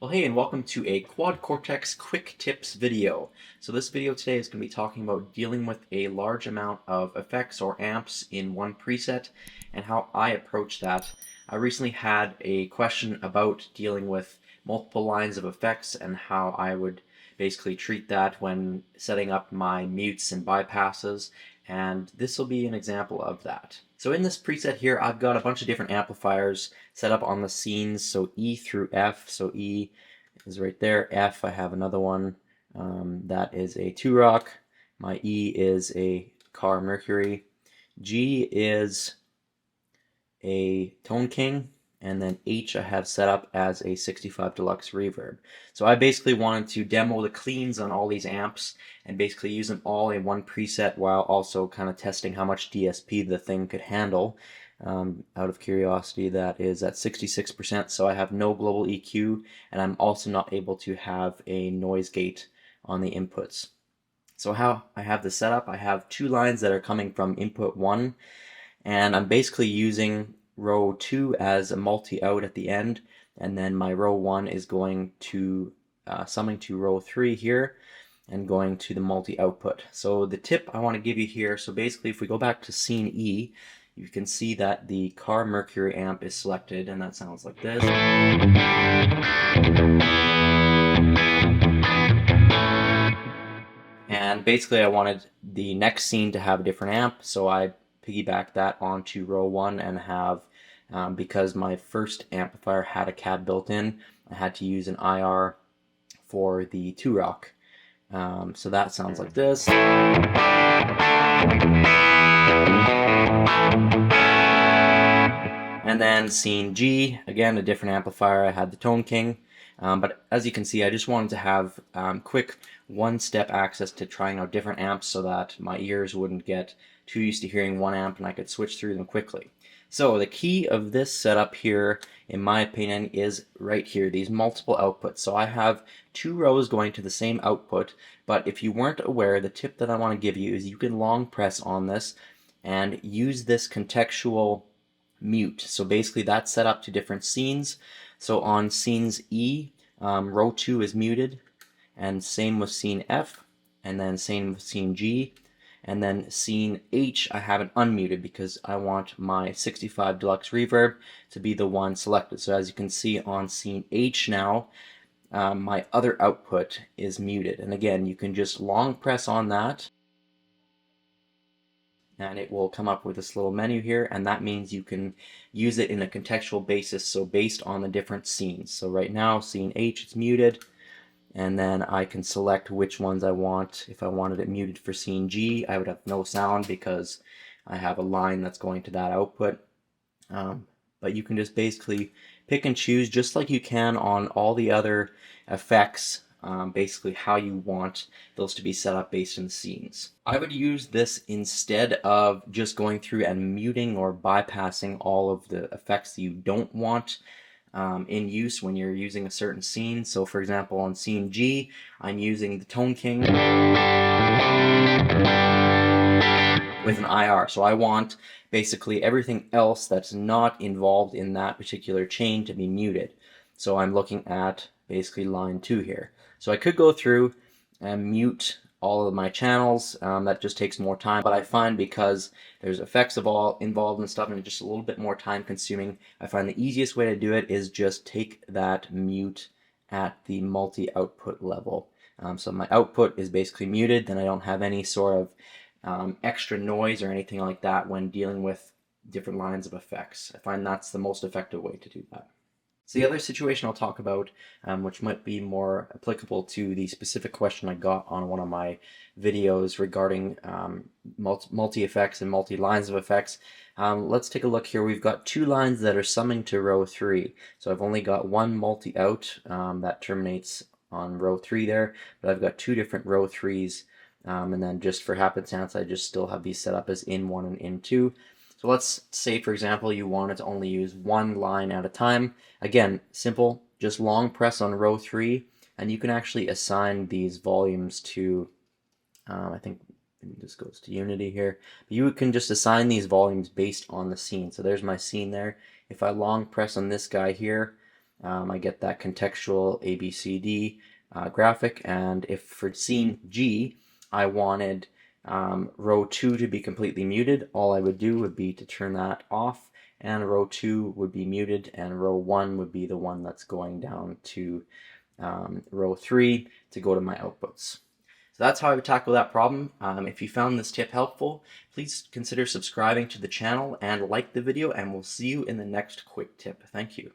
Well, hey, and welcome to a Quad Cortex quick tips video. So this video today is going to be talking about dealing with a large amount of effects or amps in one preset and how I approach that. I recently had a question about dealing with multiple lines of effects and how I would basically treat that when setting up my mutes and bypasses, and this will be an example of that. So in this preset here, I've got a bunch of different amplifiers set up on the scenes, so E through F. So E is right there. F, I have another one that is a 2-rock. My E is a car Mercury. G is a Tone King, and then H I have set up as a 65 Deluxe Reverb. So I basically wanted to demo the cleans on all these amps and basically use them all in one preset while also kind of testing how much DSP the thing could handle. Out of curiosity, that is at 66%, so I have no global EQ, and I'm also not able to have a noise gate on the inputs. So how I have this set up, I have two lines that are coming from input 1, and I'm basically using row 2 as a multi-out at the end, and then my row 1 is going to summing to row 3 here and going to the multi-output. So the tip I want to give you here, so basically if we go back to scene E, you can see that the car Mercury amp is selected, and that sounds like this. And basically I wanted the next scene to have a different amp, so I piggyback that onto row 1 and have, because my first amplifier had a cab built in, I had to use an IR for the 2-rock. So that sounds like this. And then scene G, again a different amplifier, I had the Tone King. But as you can see, I just wanted to have quick one-step access to trying out different amps so that my ears wouldn't get too used to hearing one amp and I could switch through them quickly. So the key of this setup here, in my opinion, is right here, these multiple outputs. So I have two rows going to the same output, but if you weren't aware, the tip that I want to give you is you can long press on this and use this contextual mute. So basically that's set up to different scenes. So on scenes E, row 2 is muted, and same with scene F, and then same with scene G, and then scene H I have it unmuted because I want my 65 Deluxe Reverb to be the one selected. So as you can see on scene H now, my other output is muted, and again you can just long press on that and it will come up with this little menu here, and that means you can use it in a contextual basis, so based on the different scenes. So right now, scene H, it's muted, and then I can select which ones I want. If I wanted it muted for scene G, I would have no sound because I have a line that's going to that output. But you can just basically pick and choose, just like you can on all the other effects, basically how you want those to be set up based on the scenes. I would use this instead of just going through and muting or bypassing all of the effects that you don't want in use when you're using a certain scene. So for example, on scene G, I'm using the Tone King with an IR. So I want basically everything else that's not involved in that particular chain to be muted. So I'm looking at basically line 2 here. So I could go through and mute all of my channels. That just takes more time, but I find because there's effects involved and stuff and it's just a little bit more time consuming, I find the easiest way to do it is just take that mute at the multi-output level. So my output is basically muted, then I don't have any sort of extra noise or anything like that when dealing with different lines of effects. I find that's the most effective way to do that. So the other situation I'll talk about, which might be more applicable to the specific question I got on one of my videos regarding multi-effects and multi-lines of effects. Let's take a look here. We've got two lines that are summing to row 3. So I've only got one multi-out that terminates on row 3 there, but I've got two different row 3s. And then just for happenstance, I just still have these set up as in 1 and in 2. So let's say, for example, you wanted to only use one line at a time. Again, simple, just long press on row 3, and you can actually assign these volumes to, I think this goes to Unity here. But you can just assign these volumes based on the scene. So there's my scene there. If I long press on this guy here, I get that contextual ABCD graphic, and if for scene G I wanted row 2 to be completely muted, all I would do would be to turn that off, and row 2 would be muted, and row 1 would be the one that's going down to row 3 to go to my outputs. So that's how I would tackle that problem. If you found this tip helpful, please consider subscribing to the channel and like the video, and we'll see you in the next quick tip. Thank you.